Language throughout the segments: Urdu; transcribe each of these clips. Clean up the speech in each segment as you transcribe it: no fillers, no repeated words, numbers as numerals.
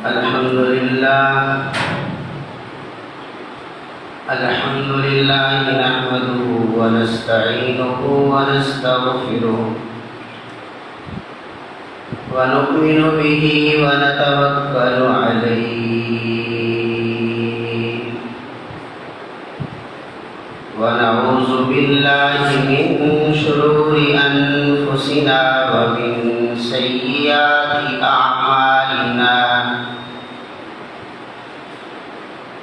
الحمد لله نحمده ونستعينه ونستغفره ونؤمن به ونتوكل عليه ونعوذ بالله من شرور أنفسنا ومن سيئات أعمالنا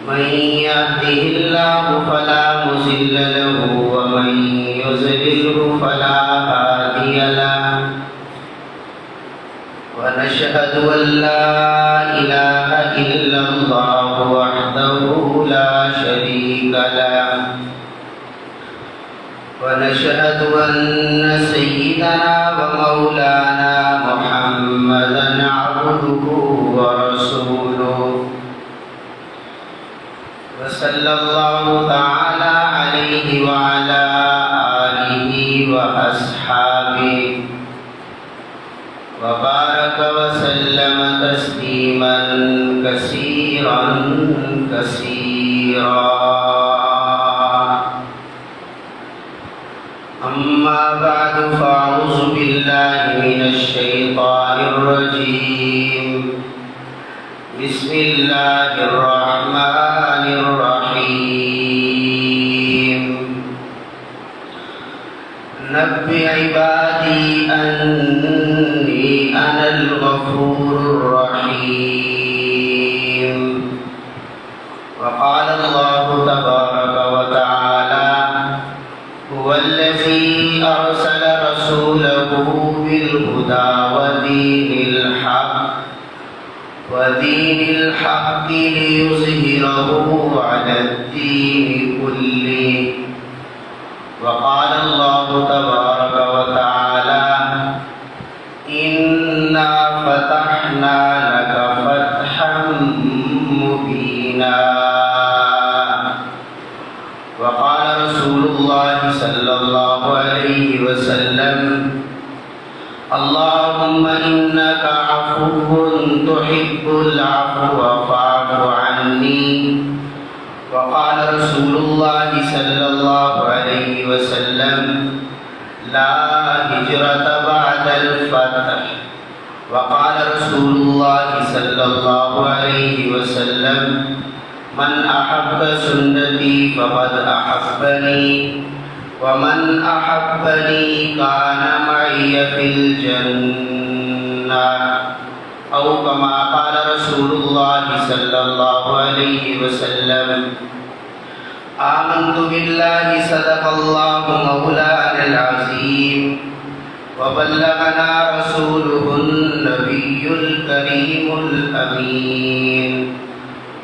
من يهده الله فلا مضل له ومن يضلل فلا هادي له ونشهد أن لا إله إلا الله وحده لا شريك له ونشهد أن سيدنا ومولانا محمدا عبده ورسوله وصلى الله تعالى عليه وعلى آله وأصحابه وبارك وسلم تسليما كثيرا أما بعد فأعوذ بالله من الشيطان الرجيم بسم الله الرحمن الرحيم نبئ عبادي أني أنا الغفور الرحيم وقال الله تبارك وتعالى هو الذي أرسل رسوله بالهدى ودين الحق ليظهره على الدين كله وقال الله تبارك وتعالى إنا فتحنا لك فتحا مبينا وقال رسول الله صلى الله عليه وسلم اللهم إنك عفو تحب العفو فاعف عني وقال رسول الله صلى الله عليه وسلم لا هجرة بعد الفتح وقال رسول الله صلى الله عليه وسلم من أحب سنتي فقد أحبني ومن أحبني كان معي في الجنة أو كما قال رسول الله صلى الله عليه وسلم آمنت بالله صدق الله مولانا العظيم وبلغنا رسوله النبي الكريم الأمين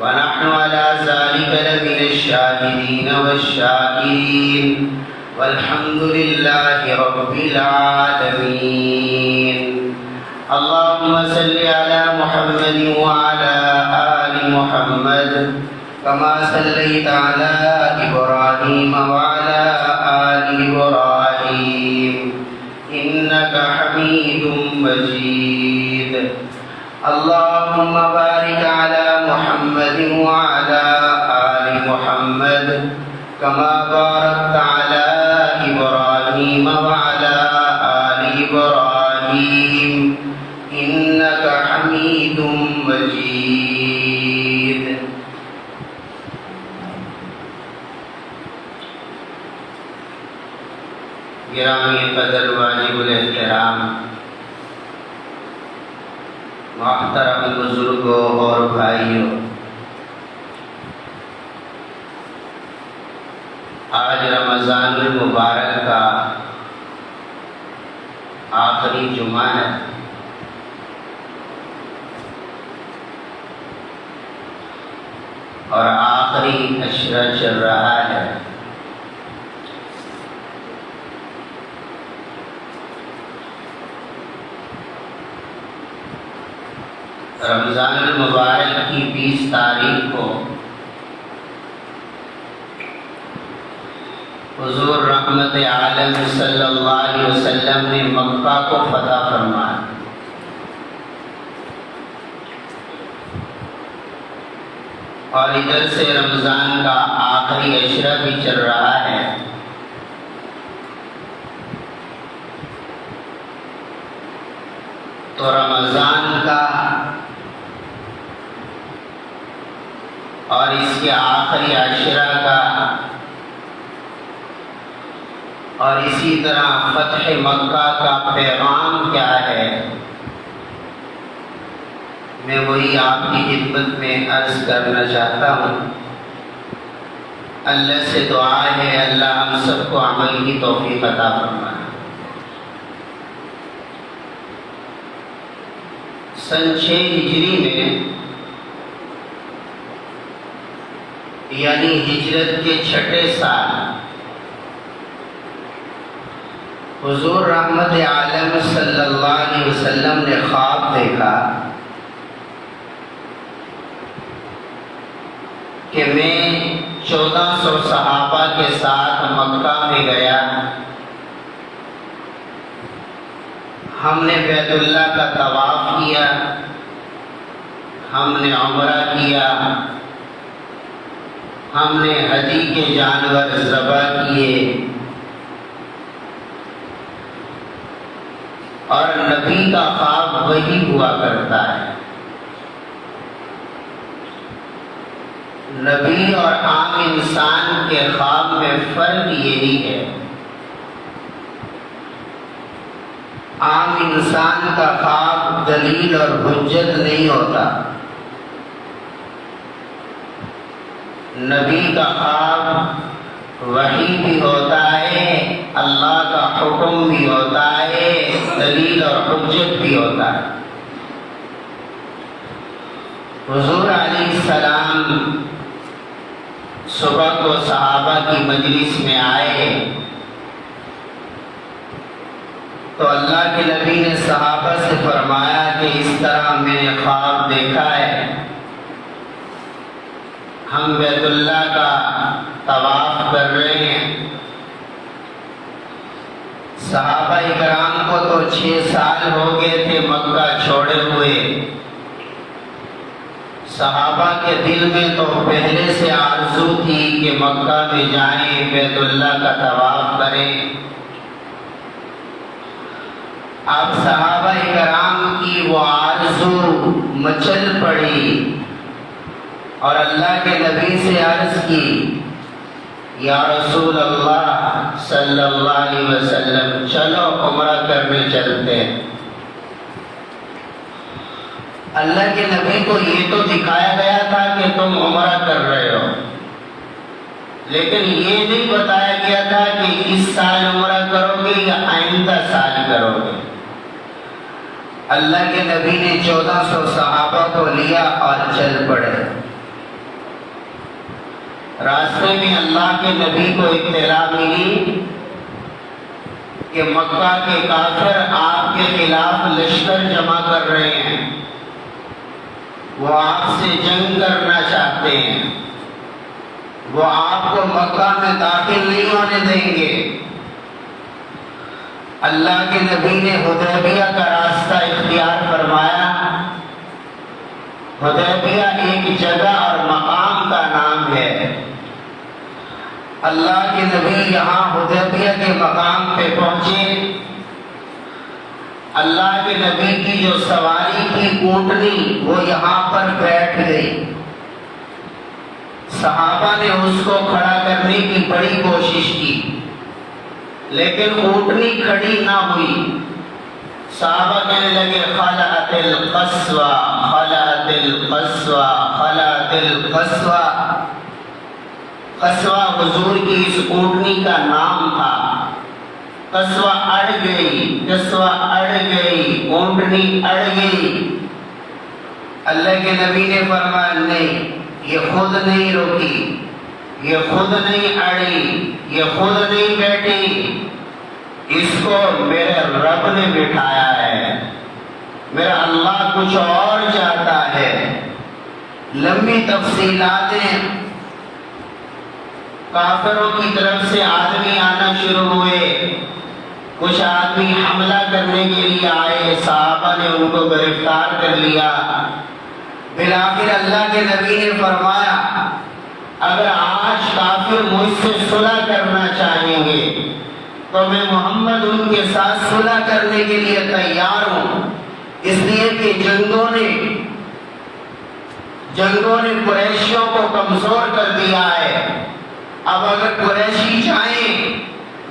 ونحن على ذلك لمن الشاهدين والشاكرين والحمد لله رب العالمين اللهم صل على محمد وعلى آل محمد كما صليت على إبراهيم وعلى آل إبراهيم إنك حميد مجيد اللهم بارك على محمد وعلى آل محمد كما باركت على إبراهيم وعلى آل إبراهيم إنك حميد مجيد گرامی قدر واجب الاحترام محترم بزرگوں اور بھائیوں، آج رمضان المبارک کا آخری جمعہ ہے اور آخری عشرہ چل رہا ہے۔ رمضان المبارک کی 20 تاریخ کو حضور رحمت عالم صلی اللہ علیہ وسلم نے مکہ کو فتح فرمایا۔ اور ادھر سے رمضان کا آخری عشرہ بھی چل رہا ہے۔ تو رمضان کا اور اس کے آخری عشرہ کا اور اسی طرح فتح مکہ کا پیغام کیا ہے، میں وہی آپ کی خدمت میں عرض کرنا چاہتا ہوں۔ اللہ سے دعا ہے اللہ ہم سب کو عمل کی توفیق عطا فرمائے۔ سن 6 ہجری میں یعنی ہجرت کے 6 سال حضور رحمت عالم صلی اللہ علیہ وسلم نے خواب دیکھا کہ میں 1400 صحابہ کے ساتھ مکہ میں گیا، ہم نے بیت اللہ کا طواف کیا، ہم نے عمرہ کیا، ہم نے حدی کے جانور ذبح کیے، اور نبی کا خواب وہی ہوا کرتا ہے۔ نبی اور عام انسان کے خواب میں فرق یہی ہے، عام انسان کا خواب دلیل اور حجت نہیں ہوتا، نبی کا خواب وحی بھی ہوتا ہے، اللہ کا حکم بھی ہوتا ہے، دلیل اور حجت بھی ہوتا ہے۔ حضور علیہ السلام صبح کو صحابہ کی مجلس میں آئے تو اللہ کے نبی نے صحابہ سے فرمایا کہ اس طرح میں نے خواب دیکھا ہے، ہم بیت اللہ کا طواف کر رہے ہیں۔ صحابہ کرام کو تو 6 سال ہو گئے تھے مکہ چھوڑے ہوئے، صحابہ کے دل میں تو پہلے سے آرزو تھی کہ مکہ میں جائیں، بیت اللہ کا طواف کریں۔ اب صحابہ کرام کی وہ آرزو مچل پڑی اور اللہ کے نبی سے عرض کی، یا رسول اللہ صلی اللہ علیہ وسلم چلو عمرہ کرنے چلتے ہیں۔ اللہ کے نبی کو یہ تو دکھایا گیا تھا کہ تم عمرہ کر رہے ہو، لیکن یہ نہیں بتایا گیا تھا کہ اس سال عمرہ کرو گے یا آئندہ سال کرو گے۔ اللہ کے نبی نے 1400 صحابہ کو لیا اور چل پڑے۔ راستے میں اللہ کے نبی کو اطلاع ملی کہ مکہ کے کافر آپ کے خلاف لشکر جمع کر رہے ہیں، وہ آپ سے جنگ کرنا چاہتے ہیں، وہ آپ کو مکہ میں داخل نہیں ہونے دیں گے۔ اللہ کے نبی نے حدیبیہ کا راستہ اختیار فرمایا۔ حدیبیہ ایک جگہ اور مقام کا نام ہے۔ اللہ کے نبی یہاں حدیبیہ کے مقام پہ پہنچے۔ اللہ کے نبی کی جو سواری تھی اونٹنی، وہ یہاں پر بیٹھ گئی۔ صحابہ نے اس کو کھڑا کرنے کی بڑی کوشش کی، لیکن اونٹنی کھڑی نہ ہوئی۔ صحابہ کہنے لگے خلعت القصوى خلعت القصوى خلعت القصوى۔ قصوہ حضور کی اس اونٹنی کا نام تھا۔ قصوہ اڑ گئی، قصوہ اڑ گئی، اونٹنی اڑ گئی۔ اللہ کے نبی نے فرمایا نہیں، یہ خود نہیں روکی، یہ خود نہیں اڑی، یہ خود نہیں بیٹھی، اس کو میرے رب نے بٹھایا ہے، میرا اللہ کچھ اور چاہتا ہے۔ لمبی تفصیلاتیں، کافروں کی طرف سے آدمی آنا شروع ہوئے، کچھ آدمی حملہ کرنے کے لیے آئے، صحابہ نے ان کو گرفتار کر لیا۔ بالآخر اللہ کے نبی نے فرمایا اگر آج کافر مجھ سے صلح کرنا چاہیں گے تو میں محمد ان کے ساتھ صلح کرنے کے لیے تیار ہوں، اس لیے کہ جنگوں نے قریشیوں کو کمزور کر دیا ہے۔ اب اگر قریشی چاہیں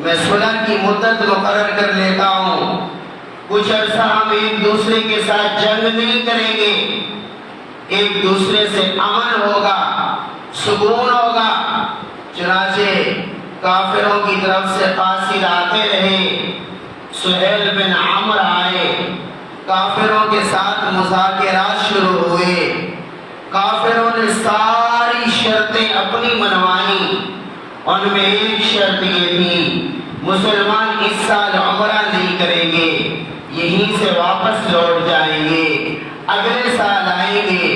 میں صلح کی مدت مقرر کر لیتا ہوں، کچھ عرصہ ہم ایک دوسرے کے ساتھ جنگ نہیں کریں گے، ایک دوسرے سے امن ہوگا، سکون ہوگا۔ چنانچہ کافروں کی طرف سے قاصد آتے رہے، سہیل بن عمرو آئے، کافروں کے ساتھ مذاکرات شروع ہوئے۔ کافروں نے ساری شرطیں اپنی منوائیں، ان میں ایک شرط یہ تھی مسلمان اس سال عمرہ نہیں کریں گے، یہیں سے واپس لوٹ جائیں گے، اگلے سال آئیں گے،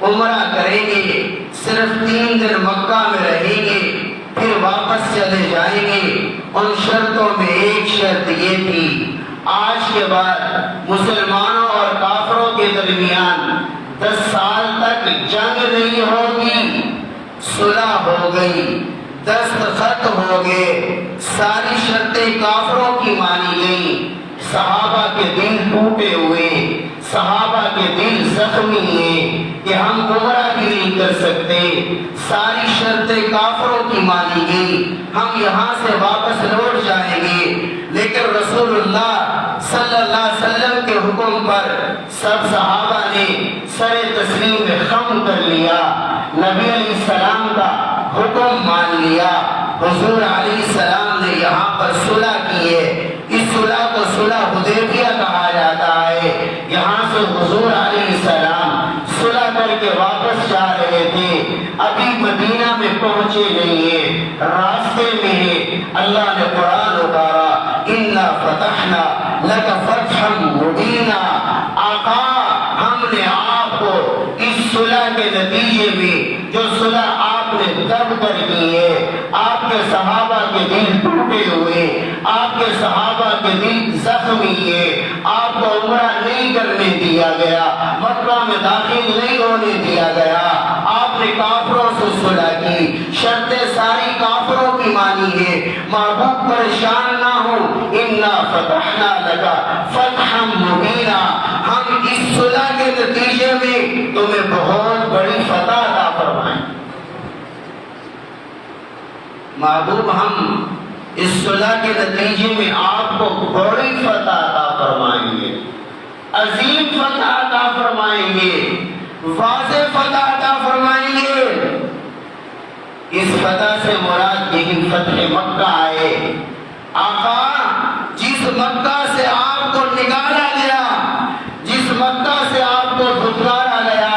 عمرہ کریں گے، صرف 3 دن مکہ میں رہیں گے، پھر واپس چلے جائیں گے۔ ان شرطوں میں ایک شرط یہ تھی آج کے بعد مسلمانوں اور کافروں کے درمیان 10 سال تک جنگ نہیں ہوگی، صلح ہو گئی، دستخط ہو گئے، ساری شرطیں کافروں کی مانی گئیں۔ صحابہ کے دل ٹوٹے ہوئے، صحابہ کے دل زخمی ہیں کہ ہم عمرہ بھی نہیں کر سکتے، ساری شرطیں کافروں کی مانی گئی، ہم یہاں سے واپس لوٹ جائیں گے۔ لیکن رسول اللہ صلی اللہ علیہ وسلم کے حکم پر سب صحابہ نے سر تسلیم خم کر لیا، نبی علیہ السلام کا حکم مان لیا۔ حضور علیہ السلام نے یہاں پر صلح کی ہے، اس صلح کو صلح حدیبیہ کہا جاتا ہے۔ یہاں سے حضور علیہ السلام صلح کر کے واپس جا رہے تھے، ابھی مدینہ میں پہنچے نہیں ہیں، راستے میں ہیں، اللہ نے قرآن اتارا اِنَّا فَتَحْنَا لَكَ فَتْحًا مُبِينًا۔ آقا ہم نے آپ کو اس صلح کے نتیجے میں جو صلح آپ نے تب کر کی ہے، آپ کے صحابہ کے دل ٹوٹے ہوئے، آپ کے صحابہ کے دل زخمی ہے، آپ کو عمرہ نہیں کرنے دیا گیا، مکہ میں داخل نہیں ہونے دیا گیا، آپ نے کافروں سے صلح کی، شرطیں ساری کافروں کی مانی ہے۔ محبوب پریشان نہ ہو، اِنَّا فَتَحْنَا لَكَ فَتْحًا مُبِينًا، ہم اس صلح کے نتیجے میں تمہیں بہت بڑی فتح عطا فرمائیں۔ محبوب ہم اس صلح کے نتیجے میں آپ کو بڑی فتح عطا فرمائیں گے، عظیم فتح عطا فرمائیں گے، واضح فتح عطا فرمائیں گے۔ اس فتح سے مراد یہی فتح مکہ ہے۔ آقا جس مکہ سے آپ کو نکالا گیا، جس مکہ سے آپ کو دھتکارا گیا،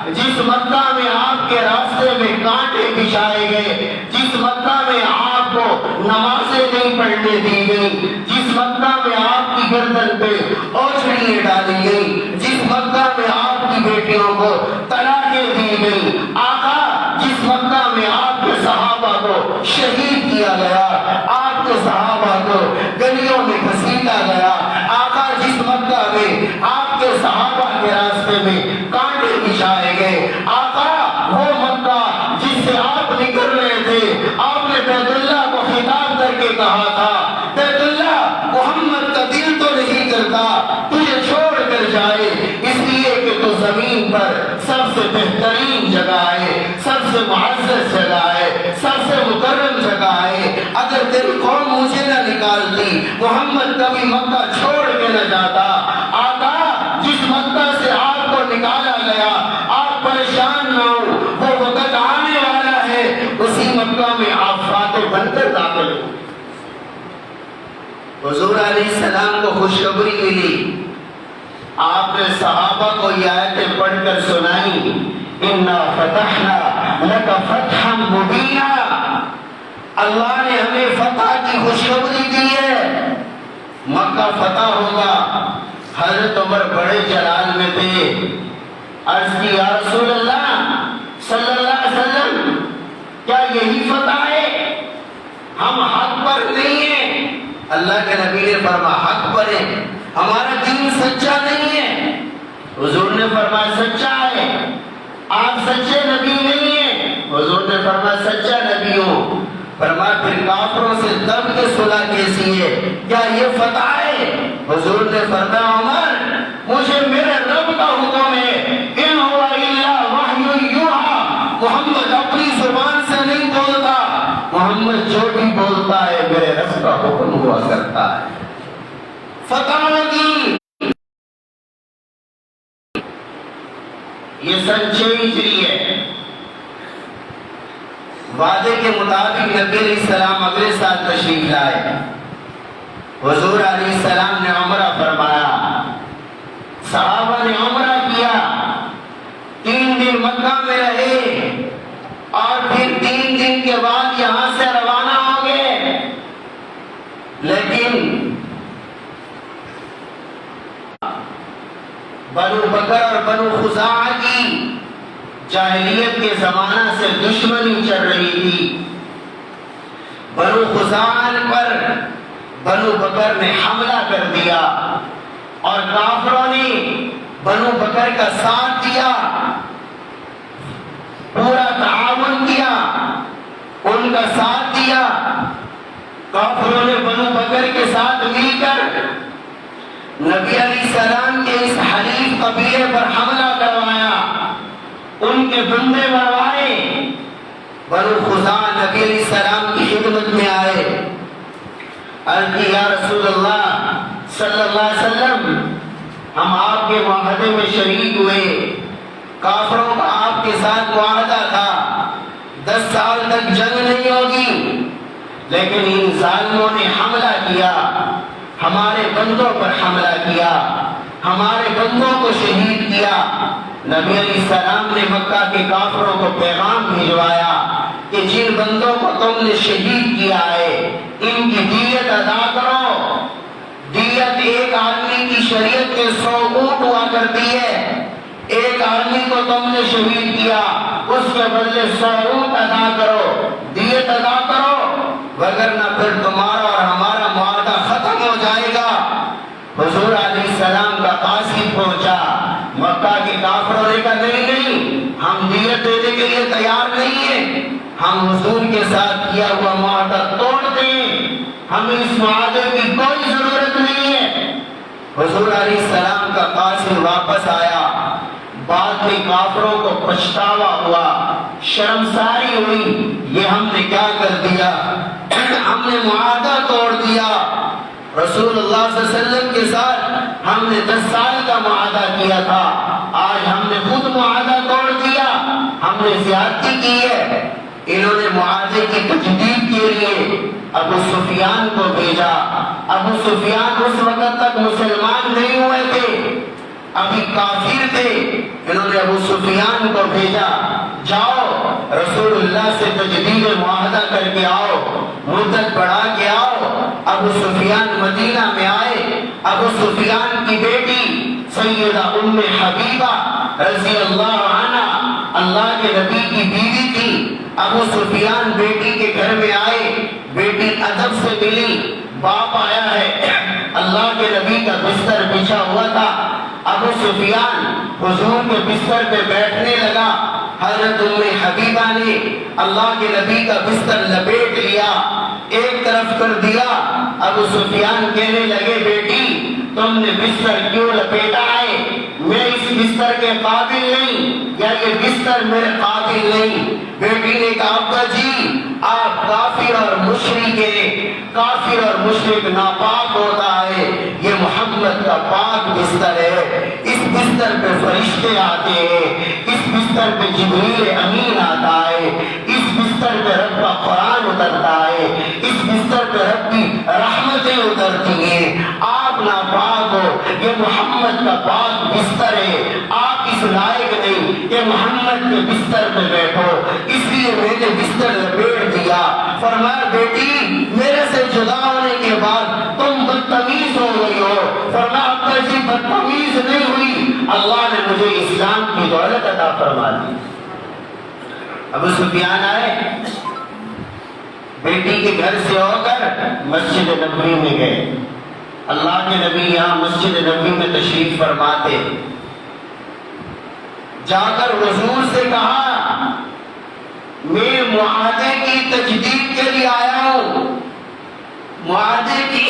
جس مکہ میں آپ کے راستے میں کانٹے بچھائے گئے، جس مکہ میں آپ کو نمازیں نہیں پڑھنے دی گئی، جس مکہ میں آپ کی گردن پہ اوچھڑیاں ڈالی گئی، جس مکہ میں آپ کی بیٹیوں کو طلاقیں دی گئی، آقا جس مکہ میں آپ کے صحابہ کو شہید کیا گیا، آپ کے صحابہ کو گلیوں میں گھسیٹا گیا، آقا جس مکہ میں آپ کے صحابہ کے راستے میں کانٹے بچھائے گئے، آقا وہ مکہ جس سے آپ نکل رہے تھے، آپ نے بیت اللہ کو خطاب کر کے کہا تھا بیت اللہ محمد کا دل تو نہیں کرتا تجھے چھوڑ کر جائے، اس لیے کہ تو زمین پر سب سے بہترین جگہ ہے، سب سے معزز جگہ ہے، سب سے مکرم جگہ ہے، اگر تیری قوم مجھے نہ نکالتی محمد کبھی مکہ چھوڑ کے نہ جاتا۔ آقا جس مکہ سے آپ کو نکالا گیا، آپ پریشان نہ ہو، وہ وقت آنے والا ہے، اسی مکہ میں آپ فاتح بن کر داخل ہو۔ حضور علیہ السلام کو خوشخبری ملی، آپ نے صحابہ کو یہ آیتیں پڑھ کر سنائی، اِنَّا فَتَحْنَا لَكَ فَتْحًا مُبِينًا، اللہ نے ہمیں فتح کی خوشخبری دی ہے، مکہ فتح ہوگا۔ حضرت عمر بڑے جلال میں تھے، عرض کی یا رسول اللہ صلی اللہ علیہ وسلم کیا یہی فتح ہے؟ ہم حق پر نہیں ہیں۔ اللہ کے نبی نے فرمایا حق پر ہے، ہمارا دین سچا نہیں ہے۔ حضور نے فرمایا سچا ہے، آپ سچے نبی نہیں ہیں؟ حضور نے فرمایا سچا نبی ہوں۔ فرمایا پھر کافروں سے دب کے صلح کیسی ہے؟ کیا یہ فتح ہے؟ حضور نے فرمایا عمر مجھے میرے رب کا حکم ہے، ان ہوا الا وحی یوحی، محمد اپنی زبان سے نہیں بولتا، محمد جو بھی بولتا ہے میرے رب کا حکم ہوا کرتا ہے۔ فتح ہوگی۔ یہ سن 6 ہجری ہے۔ وعدے کے مطابق نبی علیہ السلام اگلے سال تشریف لائے۔ حضور علیہ السلام نے عمرہ فرمایا، صحابہ نے عمرہ کیا، 3 دن مکہ میں رہے اور پھر 3 دن کے بعد یہاں سے روانہ ہو گئے۔ لیکن بنو بکر اور بنو خزاعہ کی جاہلیت کے زمانہ سے دشمنی چل رہی تھی۔ بنو خزاعہ پر بنو بکر نے حملہ کر دیا اور کافروں نے بنو بکر کا ساتھ دیا، پورا تعاون کیا، ان کا ساتھ دیا۔ کافروں نے بنو بکر کے ساتھ مل کر نبی علیہ السلام کے اس حلیف قبیلے پر حملہ کروایا، ان کے بندے مروائے۔ بنو خزاعہ نبی علیہ السلام کی خدمت میں آئے، عرض کی یا رسول اللہ صلی اللہ علیہ وسلم ہم آپ کے معاہدے میں شریک ہوئے، کافروں کا آپ کے ساتھ معاہدہ تھا 10 سال تک جنگ نہیں ہوگی، لیکن ان ظالموں نے حملہ کیا، ہمارے بندوں پر حملہ کیا، ہمارے بندوں کو شہید کیا۔ نبی علیہ السلام نے مکہ کے کافروں کو پیغام بھیجوایا کہ جن بندوں کو تم نے شہید کیا ہے ان کی دیت ادا کرو۔ دیت ایک آدمی کی شریعت کے 100 اونٹ ہوا کرتی ہے، ایک آدمی کو تم نے شہید کیا اس کے بدلے 100 اونٹ ادا کرو، دیت ادا کرو، وگرنہ پھر تمہارا اور ہمارا معاہدہ ختم ہو جائے گا۔ حضور علیہ السلام کا قاصد پہنچا، مکہ کے کافروں نے کہا نہیں ہم دیت دینے کے لیے تیار نہیں ہیں، ہم حضور کے ساتھ کیا ہوا معاہدہ توڑ دیں، ہمیں اس معاہدے کی کوئی ضرورت نہیں ہے۔ حضور علیہ السلام کا قاصد واپس آیا، بعد میں کافروں کو پچھتاوا ہوا، شرمساری ہوئی، یہ ہم نے کیا کر دیا، ہم نے معاہدہ توڑ دیا۔ رسول اللہ صلی اللہ علیہ وسلم کے ساتھ ہم نے 10 سال کا معاہدہ کیا تھا، آج ہم نے خود معاہدہ توڑ دیا، ہم نے زیادتی کی ہے۔ انہوں نے معاہدے کی تجدید کے لیے ابو سفیان کو بھیجا۔ ابو سفیان اس وقت تک مسلمان نہیں ہوئے تھے، ابھی کافر تھے۔ انہوں نے ابو سفیان کو بھیجا، جاؤ رسول اللہ سے تجدید معاہدہ کر کے آؤ، مدت بڑھا کے آؤ۔ ابو سفیان مدینہ میں آئے، ابو سفیان کی بیٹی سیدہ ام حبیبہ رضی اللہ عنہ اللہ کے نبی کی بیوی تھی۔ ابو سفیان بیٹی کے گھر میں آئے، بیٹی ادب سے ملی، باپ آیا ہے، اللہ کے نبی کا بستر بچھا ہوا تھا۔ ابو سفیان حضور کے بستر پہ بیٹھنے لگا، حضرت ام حبیبہ نے اللہ کے نبی کا بستر لپیٹ لیا، ایک طرف کر دیا۔ ابو سفیان کہنے لگے بیٹی تم نے بستر کیوں لپیٹا ہے؟ میں اس بستر کے قابل نہیں، یا یہ بستر میرے قابل نہیں۔ بیٹی نے کہا ابا جی آپ کافر اور مشرک ہیں، کافر اور مشرک ناپاک ہوتا ہے، یہ محمد کا پاک بستر ہے، اس بستر پہ فرشتے آتے ہیں، اس بستر پہ جبریل امین آتا ہے، اس بستر پہ رب کا قرآن اترتا ہے، اس بستر پہ رب کی رحمتیں اترتی ہیں۔ آپ ناپاک ہو، یہ محمد کا پاک بستر ہے، آپ اس لائق نہیں کہ محمد کے بستر پہ بیٹھو، اس لیے میں نے بستر لپیٹ دیا۔ فرمایا بیٹی میرے سے جدا ہونے کے بعد تم بدتمیز ہو گئی ہو۔ فرمایا ابا جی بدتمیز نہیں ہوئی، اللہ نے مجھے اسلام کی دولت عطا فرما دی۔ ابو سفیان آئے، بیٹی کے گھر سے ہو کر مسجد نبوی میں گئے۔ اللہ کے نبی یہاں مسجد نبوی میں تشریف فرماتے، جا کر حضور سے کہا میں معاہدے کی تجدید کے لیے آیا ہوں، معاہدے کی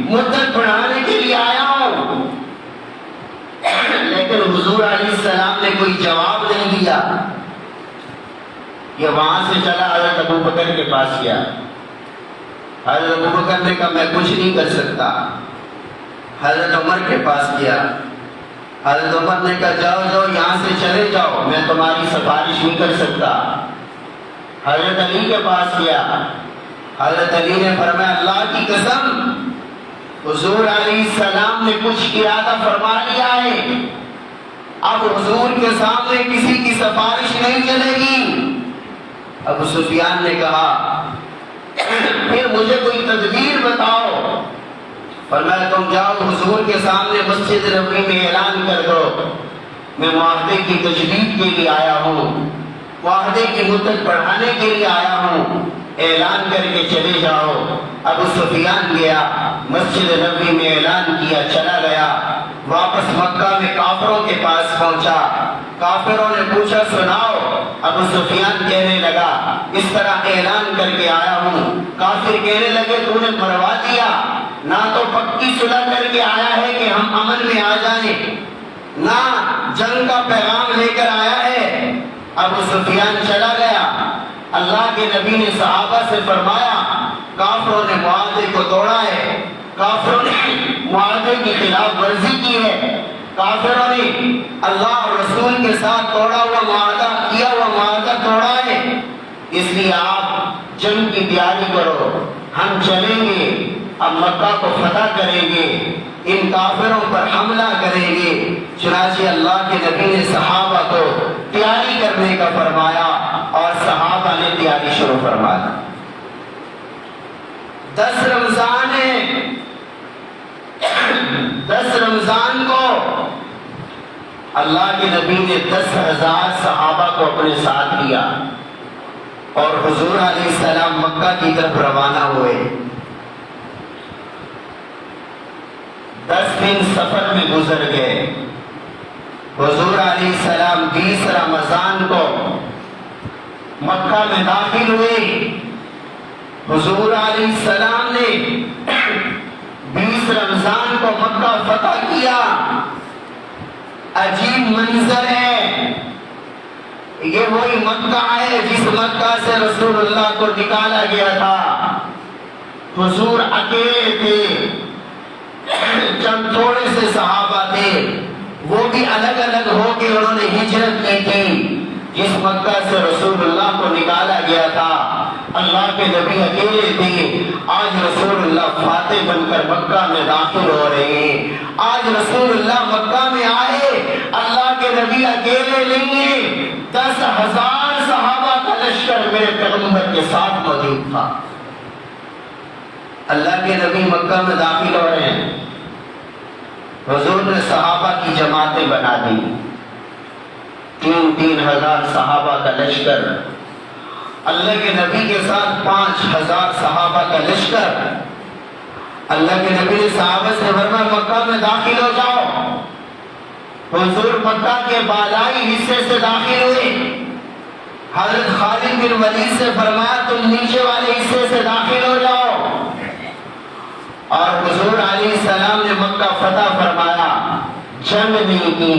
مدت بڑھانے کے لیے آیا ہوں، لیکن حضور علیہ السلام نے کوئی جواب نہیں دیا۔ یہ وہاں سے چلا حضرت ابوبکر کے پاس گیا۔ حضرت ابوبکر نے کہا میں کچھ نہیں کر سکتا۔ حضرت عمر کے پاس گیا۔ حضرت عمر نے کہا جاؤ جاؤ یہاں سے چلے جاؤ، میں تمہاری سفارش نہیں کر سکتا۔ حضرت علی کے پاس گیا۔ حضرت علی نے فرمایا اللہ کی قسم حضور علیہ السلام نے کچھ ارادہ فرما لیا ہے، اب حضور کے سامنے کسی کی سفارش نہیں چلے گی۔ ابو سفیان نے کہا پھر مجھے کوئی تدبیر بتاؤ۔ فرمایا تم جاؤ حضور کے سامنے مسجد نبوی میں اعلان کر دو میں معاہدے کی تجدید کے لیے آیا ہوں، معاہدے کی مدت بڑھانے کے لیے آیا ہوں، اعلان کر کے چلے جاؤ۔ ابو سفیان گیا، مسجد نبوی میں اعلان کیا، چلا گیا، واپس مکہ میں کافروں کے پاس پہنچا۔ کافروں نے پوچھا سناؤ، ابو سفیان کہنے لگا اس طرح اعلان کر کے آیا ہوں۔ کافر کہنے لگے تو نے مروا دیا، نہ تو پکی صلح کر کے آیا ہے کہ ہم امن میں آ جائیں، نہ جنگ کا پیغام لے کر آیا ہے۔ ابو سفیان چلا گیا۔ اللہ کے نبی نے صحابہ سے فرمایا کافروں نے معاہدے کو توڑا ہے، کافروں نے معاہدے کی خلاف ورزی کی ہے، کافروں نے اللہ اور رسول کے ساتھ توڑا ہوا معاہدہ کیا ہوا معاہدہ توڑا ہے، اس لیے آپ جنگ کی تیاری کرو، ہم چلیں گے، اب مکہ کو فتح کریں گے، ان کافروں پر حملہ کریں گے۔ چنانچہ اللہ کے نبی نے صحابہ کو تیاری کرنے کا فرمایا اور صحابہ نے تیاری شروع فرما دی۔ 10 رمضان ہے، 10 رمضان کو اللہ کے نبی نے 10,000 صحابہ کو اپنے ساتھ لیا اور حضور علیہ السلام مکہ کی طرف روانہ ہوئے۔ 10 دن سفر میں گزر گئے۔ حضور علیہ السلام 20 رمضان کو مکہ میں داخل ہوئے۔ حضور علیہ السلام نے 20 رمضان کو مکہ فتح کیا۔ عجیب منظر ہے، یہ وہی مکہ ہے جس مکہ سے رسول اللہ کو نکالا گیا تھا۔ حضور اکیلے تھے، چند تھوڑے سے صحابہ تھے، وہ بھی الگ الگ ہو کے انہوں نے ہجرت کی تھی۔ جس مکہ سے رسول اللہ کو نکالا گیا تھا اللہ کے نبی اکیلے تھے۔ آج رسول اللہ فاتح بن کر مکہ میں داخل ہو رہے ہیں۔ آج رسول اللہ مکہ میں آئے، اللہ کے نبی اکیلے نہیں ہیں، 10,000 صحابہ کا لشکر میرے پیغمبر کے ساتھ موجود تھا۔ اللہ کے نبی مکہ میں داخل ہو رہے ہیں، حضور نے صحابہ کی جماعتیں بنا دی، 3,000 صحابہ کا لشکر، اللہ کے نبی کے ساتھ 5,000 صحابہ کا لشکر۔ اللہ کے نبی نے صحابہ سے فرمایا مکہ میں داخل ہو جاؤ۔ حضور مکہ کے بالائی حصے سے داخل ہوئے۔ حضرت خالد بن ولید سے فرمایا تم نیچے والے حصے سے داخل ہو جاؤ، اور حضور علیہ السلام نے مکہ فتح فرمایا، جنگ نہیں کی،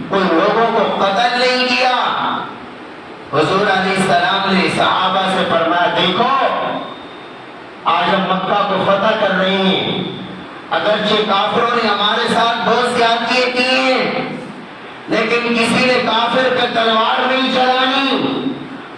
کوئی لوگوں کو قتل نہیں کیا۔ حضور علیہ السلام نے صحابہ سے فرمایا دیکھو آج ہم مکہ کو فتح کر رہے ہیں، اگرچہ کافروں نے ہمارے ساتھ بہت زیادتیاں کی ہیں، لیکن کسی نے کافر پہ تلوار نہیں چلانی۔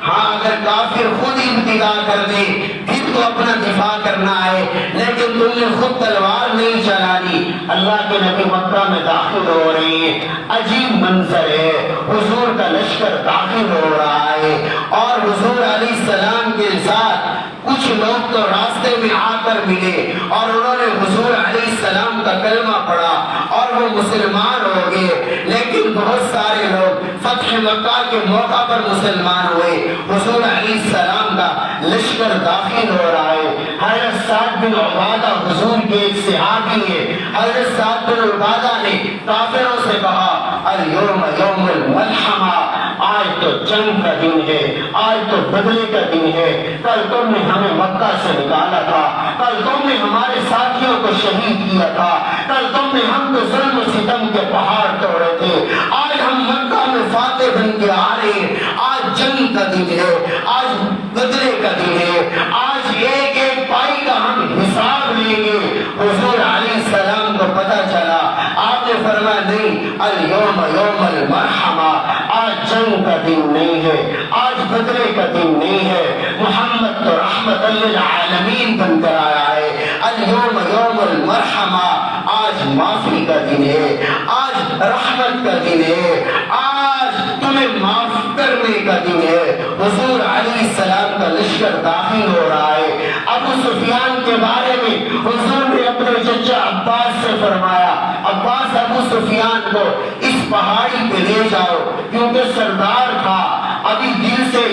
ہاں اگر کافر خود ابتدا کر دے پھر تو اپنا دفاع کرنا ہے، لیکن تم نے خود تلوار نہیں چلانی۔ اللہ کے نبی مکہ میں داخل ہو رہے ہیں، عجیب منظر ہے، حضور کا لشکر داخل ہو رہا ہے، اور حضور علیہ السلام کے ساتھ کچھ لوگ تو راستے میں آ کر ملے اور انہوں نے حضور علیہ السلام کا کلمہ پڑھا اور وہ مسلمان ہو گئے، لیکن بہت سارے لوگ فتح مکہ کے موقع پر مسلمان ہوئے۔ حضور علیہ السلام کا لشکر داخل ہو رہا ہے۔ حضرت سعد بن عبادہ حضور کے ایک صحابی ہے، حضرت سعد بن عبادہ نے کافروں سے کہا الیوم یوم الملحمہ، تو جنگ کا دن ہے، آج تو بدلے کا دن ہے۔ کل تم نے ہمیں مکہ سے نکالا تھا، کل تم نے ہمارے ساتھیوں کو شہید کیا تھا، کل تم نے ہم کو ظلم و ستم کے پہاڑ توڑے تھے، آج ہم مکہ میں فاتح بن کے آ رہے ہیں۔ آج جنگ کا دن ہے، آج بدلے کا دن ہے، آج ایک ایک پائی کا ہم حساب لیں گے۔ حضور علیہ السلام کو پتہ چلا، آپ نے فرمایا نہیں، اليوم یوم المرحمہ، آج جنگ کا دن نہیں ہے، آج بدلے کا دن نہیں ہے۔ محمد تو رحمت للعالمین بن کر آیا ہے۔ اليوم یوم المرحمہ، آج معافی کا دن ہے، آج رحمت کا دن ہے، آج تمہیں معاف کرنے کا دن ہے۔ حضور علیہ السلام کا لشکر داخل ہو رہا ہے۔ ابو سفیان کے بارے میں حضور نے اپنے چچا عباس سے فرمایا، عباس ابو سفیان کو اس پہاڑی پہ لے جاؤ، کیونکہ سردار تھا، ابھی دل سے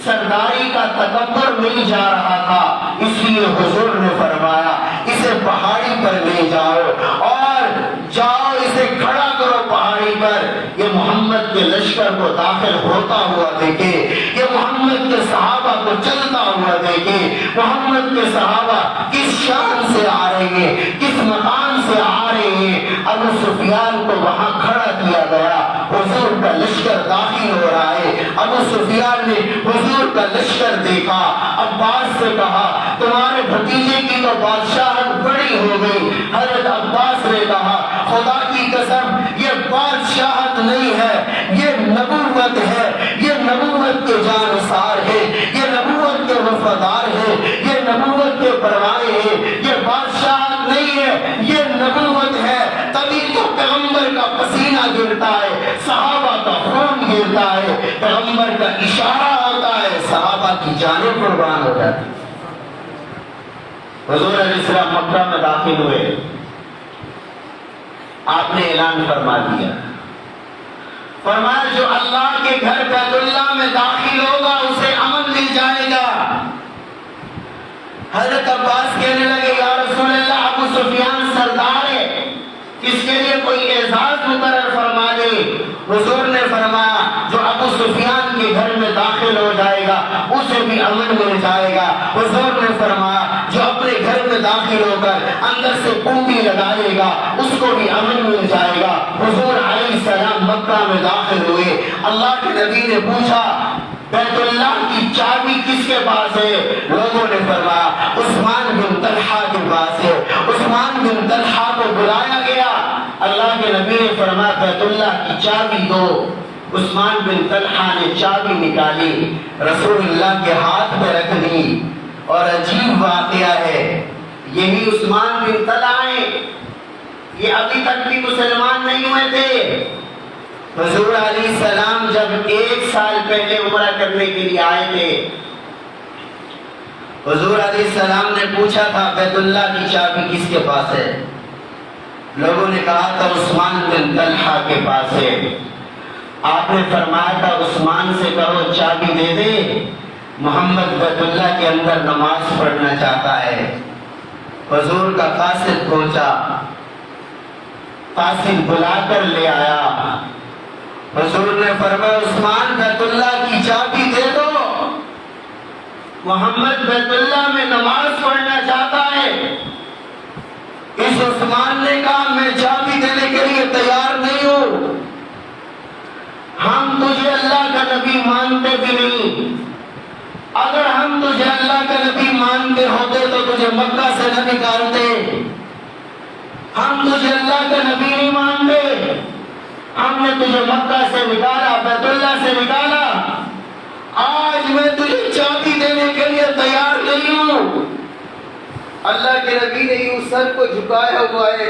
سرداری کا تکبر نہیں جا رہا تھا، اس لیے حضور نے فرمایا اسے پہاڑی پر لے جاؤ اور جاؤ اسے کھڑا کرو پہاڑی پر۔ یہ محمد کے لشکر کو داخل ہوتا ہوا دیکھے، یہ محمد کے صحابہ کو چلتا ہوا دیکھے، محمد کے صحابہ کس شان سے آ رہے ہیں، کس مقام سے آ رہے ہیں۔ ابو سفیان کو وہاں کھڑا کیا گیا، حضور کا لشکر داخل ہو رہا ہے۔ ابو سفیان نے حضور کا لشکر دیکھا، عباس سے کہا تمہارے بھتیجے کی تو بادشاہت بڑی ہو گئی۔ حضرت عباس نے کہا خدا کی قسم یہ بادشاہت نہیں ہے، یہ نبوت ہے، یہ نبوت کے جانثار ہے، یہ نبوت کے وفادار ہے، یہ نبوت کے پروائے ہیں، یہ بادشاہت نہیں ہے، یہ نبوت ہے۔ تبھی تو پیغمبر کا پسینہ گرتا ہے، صحابہ کا خون گرتا ہے، پیغمبر کا اشارہ ہوتا ہے، صحابہ کی جانیں قربان ہو جاتی ہیں۔ حضور علیہ السلام مکہ میں داخل ہوئے، آپ نے اعلان فرما دیا، فرمایا جو اللہ کے گھر بیت اللہ میں داخل ہوگا اسے امن مل جائے گا۔ حضرت عباس کہنے لگے یا رسول اللہ ابو سفیان سردار ہے، اس کے لیے کوئی اعزاز مقرر فرما دے۔ حضور نے فرمایا جو ابو سفیان کے گھر میں داخل ہو جائے گا اسے بھی امن مل جائے گا۔ حضور نے فرمایا جو اپنے گھر میں داخل ہو کر اندر سے کنڈی لگائے گا اس کو بھی امن مل جائے گا۔ حضور علیہ السلام مکہ میں داخل ہوئے، اللہ کے نبی نے پوچھا بیت اللہ کی چابی کس کے پاس ہے؟ لوگوں نے فرمایا عثمان بن طلحہ کے پاس ہے۔ عثمان بن طلحہ کو بلایا گیا، اللہ کے نبی نے فرمایا بیت اللہ کی چابی دو۔ عثمان بن طلحہ نے چابی نکالی، رسول اللہ کے ہاتھ میں رکھ دی، اور عجیب واقعہ ہے، یہی عثمان بن طلحہ ہیں، یہ ابھی تک بھی مسلمان نہیں ہوئے تھے۔ حضور علیہ السلام جب 1 سال پہلے عمرہ کرنے کے لیے آئے تھے، حضور علیہ السلام نے پوچھا تھا بیت اللہ کی چابی کس کے پاس ہے؟ لوگوں نے کہا تھا عثمان بن طلحہ کے پاس ہے۔ آپ نے فرمایا تھا عثمان سے کہو چابی دے دے، محمد بیت اللہ کے اندر نماز پڑھنا چاہتا ہے۔ حضور کا قاصد پہنچا، قاصد بلا کر لے آیا۔ حضور نے فرمایا عثمان بیت اللہ کی چابی دے دو، محمد بیت اللہ میں نماز پڑھنا چاہتا ہے۔ اس عثمان نے کہا میں چابی دینے کے لیے تیار نہیں ہوں، ہم تجھے اللہ کا نبی مانتے بھی نہیں، اگر ہم تجھے اللہ کا نبی مانتے ہوتے تو تجھے مکہ سے نہ نکالتے، ہم تجھے اللہ کا نبی نہیں مانتے، ہم نے تجھے مکہ سے نکالا، بیت اللہ سے نکالا، آج میں تجھے چابی دینے کے لیے تیار نہیں ہوں۔ اللہ کے نبی نے یوں سر کو جھکایا ہوا ہے،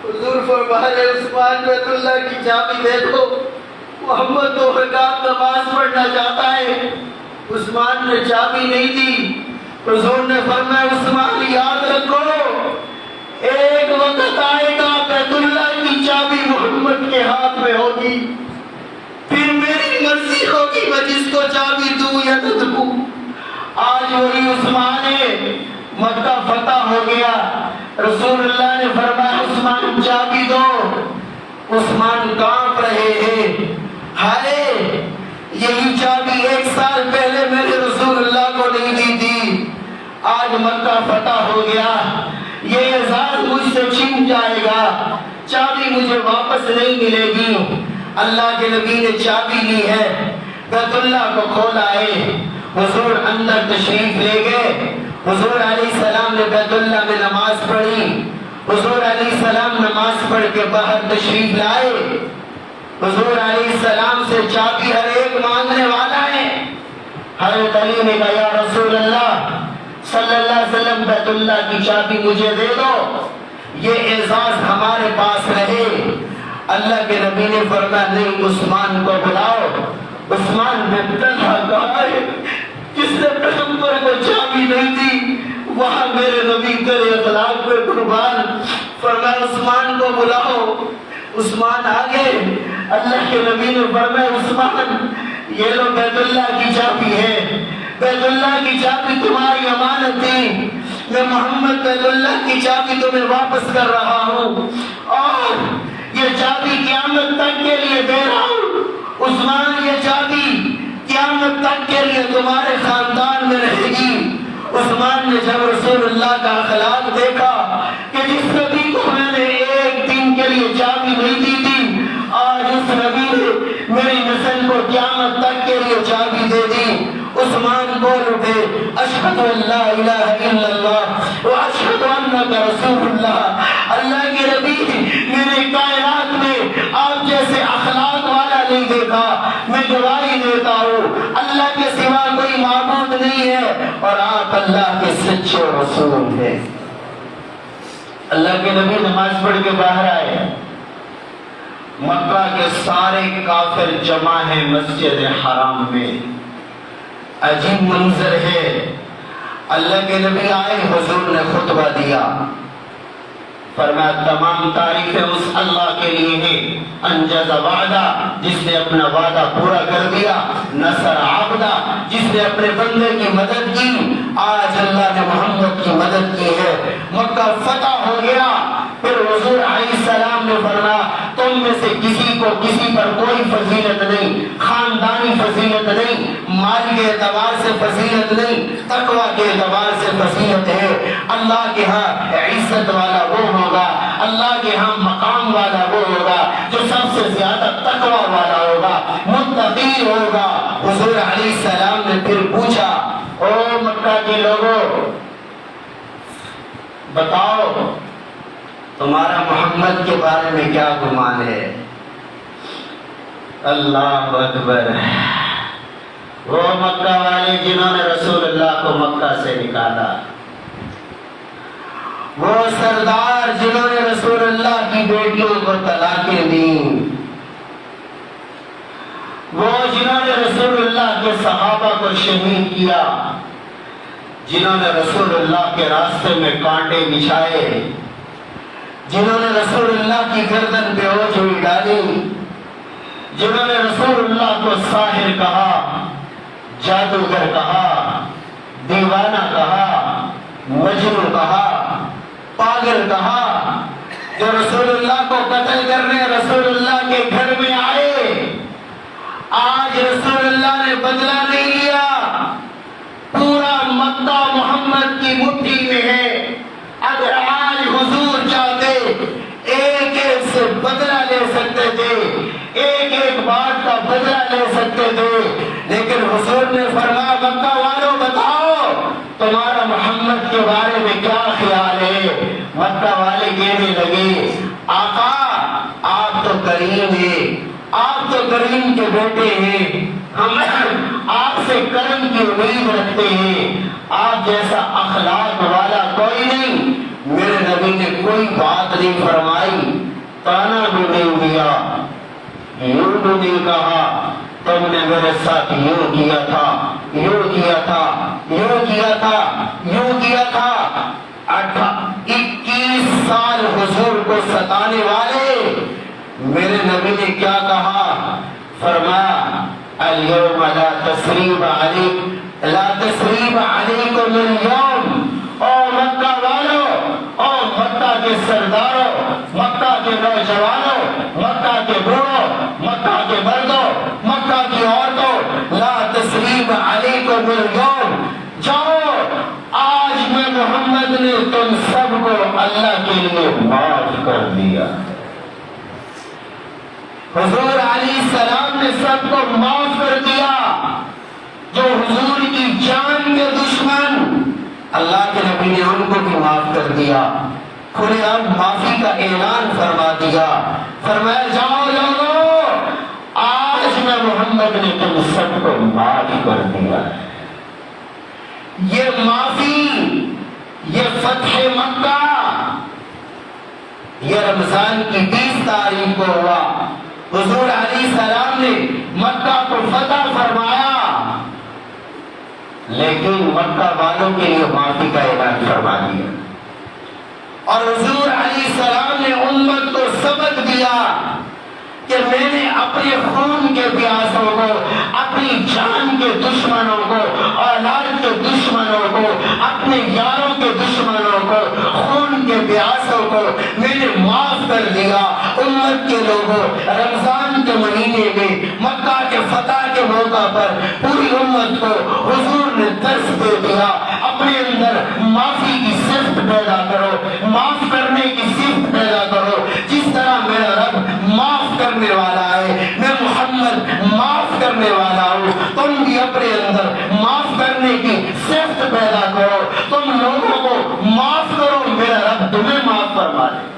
حضور فرمائے عثمان بیت اللہ کی چابی دے دو، محمد دو رکعت نماز پڑھنا چاہتا ہے۔ عثمان نے چابی نہیں دی۔ حضور نے فرمایا عثمان یاد رکھو ایک وقت آئے گا بیت اللہ کی چابی محمد کے ہاتھ میں ہوگی، پھر میری مرضی ہوگی میں جس کو چابی دوں یا نہ دوں۔ آج وہی عثمان ہے، مکہ فتح ہو گیا، رسول اللہ نے فرمایا عثمان چابی دو۔ عثمان کانپ رہے ہیں، ہائے یہی چابی 1 سال پہلے میں نے رسول اللہ کو نہیں دی تھی، آج مکہ فتح ہو گیا، یہ اعزاز مجھ سے چھن جائے گا، چابی مجھے واپس نہیں ملے گی۔ اللہ کے نبی نے چابی لی ہے، بیت اللہ کو کھولا ہے، حضور اندر تشریف لے گئے، حضور علیہ السلام نے بیت اللہ میں نماز پڑھی، حضور علیہ السلام نماز پڑھ کے باہر تشریف لائے، حضور علیہ السلام سے چابی ہر ایک مانگنے والا ہے۔ حضرت علی نے کہا یا رسول اللہ صلی اللہ علیہ وسلم بیت اللہ کی چابی مجھے دے دو، یہ اعزاز ہمارے پاس رہے۔ اللہ کے نبی نے فرمایا نہیں، عثمان کو بلاؤ۔ عثمان بن طلحہ کہا ہے جس نے پیغمبر کو چابی نہیں دی، وہاں میرے نبی تیرے اخلاق پہ قربان، فرمایا عثمان کو بلاؤ۔ عثمان آگے، اللہ کے نبی نے فرمایا عثمان یہ لو بیت اللہ کی چابی ہے، بیت اللہ کی چابی تمہاری امانت تھی، میں محمد بیت اللہ کی چابی تمہیں واپس کر رہا ہوں اور یہ چابی قیامت تک کے لیے دے رہا ہوں۔ عثمان یہ چابی قیامت تک کے لیے تمہارے خاندان میں رہے گی۔ عثمان نے جب رسول اللہ کا اخلاق دیکھا کہ جس نبی کو میں نے 1 دن کے لیے چابی نہیں دی تھی، آج اس نبی نے میری نسل کو قیامت تک کے لیے چابی دے دی، عثمان بول اٹھے اشہد ان لا الہ الا اللہ و اشہد انک رسول اللہ۔ اللہ کے نبی میرے کائنات میں آپ جیسے اخلاق والا نہیں دیکھا، میں گواہی دیتا ہوں اللہ کے سوا کوئی معبود نہیں ہے اور آپ اللہ کے سچے رسول ہیں۔ اللہ کے نبی نماز پڑھ کے باہر آئے، مکہ کے سارے کافر جمع ہیں مسجد حرام میں، عجیب منظر ہے۔ اللہ کے نبی آئے، حضور نے خطبہ دیا، فرمایا تمام تعریفیں اس اللہ کے لیے ہیں انجز وعدہ جس نے اپنا وعدہ پورا کر دیا، نصر عبدہ جس نے اپنے بندے کی مدد کی، آج اللہ نے محمد کی مدد کی ہے، مکہ فتح ہو گیا۔ پھر حضور علیہ السلام نے فرمایا تم میں سے کسی کو کسی پر کوئی فضیلت نہیں، خاندانی فضیلت نہیں، مال کے اعتبار سے فضیلت نہیں، تقوی کے اعتبار سے فضیلت ہے۔ اللہ کے ہاں عزت والا وہ ہوگا، اللہ کے ہاں مقام والا وہ ہوگا جو سب سے زیادہ تقوی والا ہوگا، متقی ہوگا۔ حضور علیہ السلام نے پھر پوچھا او مکہ کے لوگوں بتاؤ تمہارا محمد کے بارے میں کیا گمان ہے؟ اللہ اکبر، وہ مکہ والے جنہوں نے رسول اللہ کو مکہ سے نکالا، وہ سردار جنہوں نے رسول اللہ کی بیٹیوں کو طلاقیں دیں، وہ جنہوں نے رسول اللہ کے صحابہ کو شہید کیا، جنہوں نے رسول اللہ کے راستے میں کانٹے بچھائے، جنہوں نے رسول اللہ کی گردن پہ اوجھ ہوئی ڈالی، جنہوں نے رسول اللہ کو ساحر کہا، جادوگر کہا، دیوانہ کہا، مجنون کہا، پاگل کہا، جو رسول اللہ کو قتل کرنے رسول اللہ کے گھر میں آئے، آج رسول اللہ نے بدلہ نہیں لیا، پورا مکہ محمد کی مٹھی میں ہے۔ اگر آج حضور چاہتے ایک ایک سے بدلہ لے سکتے تھے، ایک ایک بات کا بدلہ لے سکتے تھے، لیکن حضور نے فرمایا مکہ والوں بتاؤ تمہارا محمد کے بارے میں کیا خیال ہے؟ مکہ والے کہنے لگے آقا آپ تو کریم ہیں، آپ تو کریم کے بیٹے ہیں، ہم آپ سے کرم کی امید رکھتے ہیں، آپ جیسا اخلاق والا کوئی نہیں۔ میرے نبی نے کوئی بات نہیں فرمائی، تانا بھی نہیں دیا، یوں بھی نہیں کہا تم نے میرے ساتھ یوں کیا تھا، یوں کیا تھا، یوں کیا تھا، یوں کیا تھا۔ 21 سال حضور کو ستانے والے میرے نبی نے کیا کہا؟ فرمایا اليوم لا تثریب علیکم، لا تثریب علیکم اليوم۔ او مکہ والوں، او مکہ کے سرداروں، مکہ کے نوجوانوں، مکہ کے بوڑھوں، مکہ کے مردوں، مکہ کی عورتوں، لكم اليوم، جاؤ آج میں محمد نے تم سب کو اللہ کے لیے معاف کر دیا۔ حضور علیہ السلام نے سب کو معاف کر دیا۔ جو حضور کی جان کے دشمن، اللہ کے نبی نے ان کو بھی معاف کر دیا، کھلے عام معافی کا اعلان فرما دیا، فرمایا جاؤ لوگوں آج میں محمد نے تم سب کو معاف کر دیا۔ یہ معافی، یہ فتح مکہ، یہ رمضان کی 20 تاریخ کو ہوا۔ حضور علیہ السلام نے مکہ کو فتح فرمایا، لیکن مکہ والوں کے لیے معافی کا اعلان فرما دیا، اور حضور علیہ السلام نے امت کو سبق دیا کہ میں نے اپنے خون کے پیاسوں کو، اپنی جان کے دشمنوں کو، اولاد کے دشمنوں کو، اپنے یاروں کے دشمنوں کو، خون کے پیاسوں کو میں نے معاف کر دیا۔ امت کے لوگوں، رمضان کے مہینے میں مکہ کے فتح کے موقع پر پوری امت کو حضور نے درس دے دیا، اپنے اندر معافی کی صفت پیدا کرو، معاف کرنے کی صفت پیدا کرو۔ جس طرح میرا رب معاف کرنے والا ہے، میں محمد معاف کرنے والا ہوں، تم بھی اپنے اندر معاف کرنے کی صفت پیدا کرو، تم لوگوں کو معاف کرو، میرا رب تمہیں معاف فرما دے۔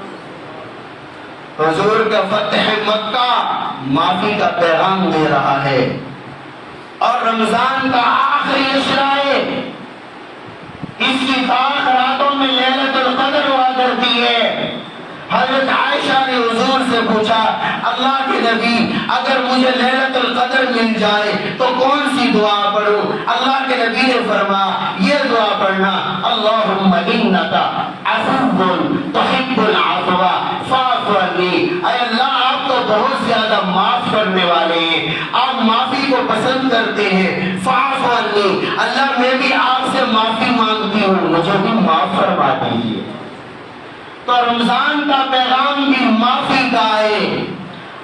حضور کا فتح مکہ معافی کا پیغام دے رہا ہے، اور رمضان کا آخری عشرہ ہے، اس کی خاص راتوں میں لیلۃ القدر ہوا کرتی ہے۔ حضرت عائشہ نے حضور سے پوچھا، اللہ کے نبی اگر مجھے لیلۃ القدر مل جائے تو کون سی دعا پڑھوں؟ اللہ کے نبی نے فرمایا یہ دعا پڑھنا، اللہم انک عفو تحب العفو فاعف عنی۔ اے اللہ آپ تو بہت زیادہ معاف کرنے والے ہیں، آپ معافی کو پسند کرتے ہیں، فاعف عنی، اللہ میں بھی آپ سے معافی مانگتی ہوں، مجھے بھی معاف فرما دیجیے۔ تو رمضان کا پیغام بھی معافی کا ہے،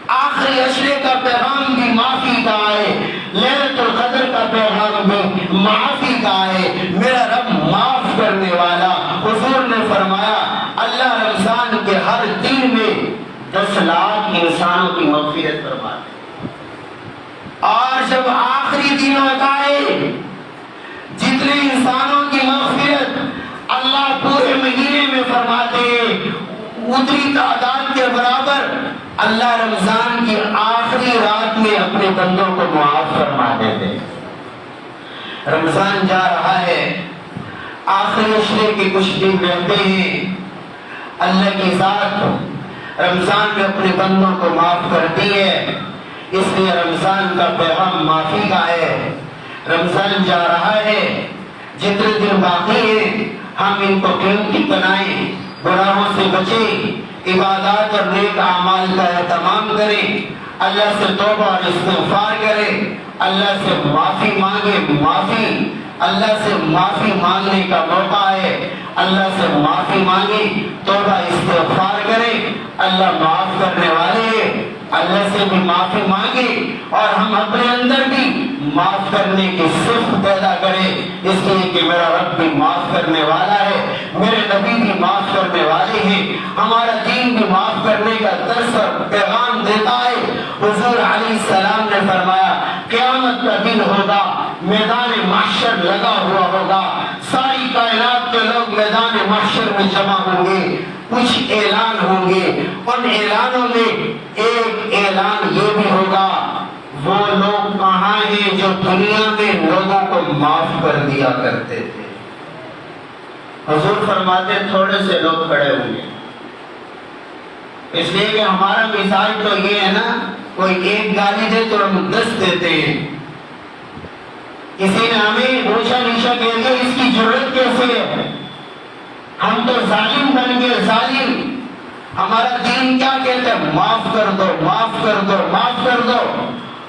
آخری عشرے کا پیغام بھی معافی کا ہے، لیلۃ القدر کا پیغام بھی معافی کا ہے۔ میرا رب معاف کرنے والا۔ حضور نے فرمایا اللہ رمضان کے ہر دن میں 10 لاکھ انسانوں کی مغفرت فرماتا ہے، اور جب آخری دن ہوتا ہے جتنے انسانوں کی مغفرت اللہ پورے مہینے میں فرماتے ہیں اتنی تعداد کے برابر اللہ رمضان کی آخری رات میں اپنے بندوں کو معاف فرما دیتے ہیں۔ رمضان جا رہا ہے، آخری عشرے کے کچھ دن رہتے ہیں، اللہ کی ذات رمضان میں اپنے بندوں کو معاف کرتی ہے، اس لیے رمضان کا پیغام معافی کا ہے۔ رمضان جا رہا ہے، جتنے دن باقی ہیں ہم ان کو قیمتی بنائیں، گناہوں سے بچیں، عبادات اور نیک اعمال کا اہتمام کریں، اللہ سے توبہ اور استغفار کریں، اللہ سے معافی مانگیں۔ معافی، اللہ سے معافی مانگنے کا موقع ہے، اللہ سے معافی مانگیں، توبہ استغفار کریں، اللہ معاف کرنے والے ہیں، اللہ سے بھی معافی مانگیں، اور ہم اپنے اندر بھی معاف کرنے کی صفت پیدا کریں، اس لیے کہ میرا رب بھی معاف کرنے والا ہے، میرے نبی بھی معاف کرنے والے ہیں، ہمارا دین بھی معاف کرنے کا درس اور پیغام دیتا ہے۔ حضور علیہ السلام نے فرمایا قیامت کا دن ہوگا، میدان محشر لگا ہوا ہوگا، ساری کائنات کے لوگ میدان محشر میں جمع ہوں گے، کچھ اعلان ہوں گے، ان اعلانوں میں ایک اعلان یہ بھی ہوگا وہ لوگ کہاں ہیں جو دنیا میں لوگوں کو معاف کر دیا کرتے تھے؟ حضور فرماتے تھوڑے سے لوگ کھڑے ہوں گے، اس لیے کہ ہمارا مثال تو یہ ہے نا، کوئی ایک گالی دے تو ہم 10 دیتے ہیں، کسی نے ہمیں اونچا نیچا کہہ دیا اس کی ضرورت کیسے ہے؟ ہم تو ظالم بن گئے، ظالم۔ ہمارا دین کیا کہتا ہے؟ معاف کر دو، معاف کر دو، معاف کر دو۔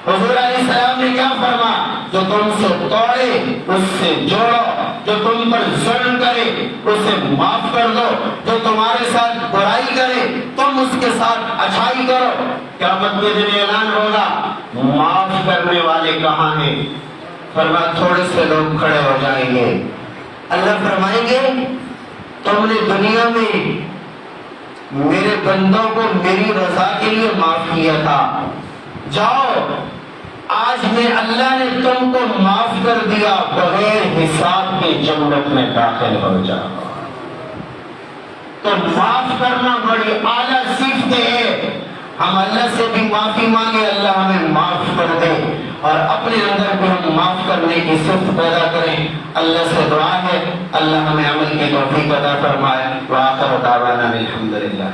حضور علیہ السلام نے کیا فرمایا؟ جو تم سے توڑے اس سے جوڑو، جو تم پر ظلم کرے اسے معاف کر دو، جو تمہارے ساتھ برائی کرے تم اس کے ساتھ اچھائی کرو۔ قیامت کے دن اعلان ہوگا معاف کرنے والے کہاں ہیں؟ فرمایا تھوڑے سے لوگ کھڑے ہو جائیں گے. اللہ فرمائیں گے تم نے دنیا میں میرے بندوں کو میری رضا کے لیے معاف کیا تھا، جاؤ آج میں اللہ نے تم کو معاف کر دیا، بغیر حساب کے جنت میں داخل ہو جاؤ. تو معاف کرنا بڑی اعلیٰ صفت ہے. ہم اللہ سے بھی معافی مانگے، اللہ ہمیں معاف کر دے، اور اپنے اندر بھی ہم معاف کرنے کی صفت پیدا کریں. اللہ سے دعا ہے اللہ ہمیں عمل کی توفیق عطا فرمائے. وآخر دعوانا الحمدللہ.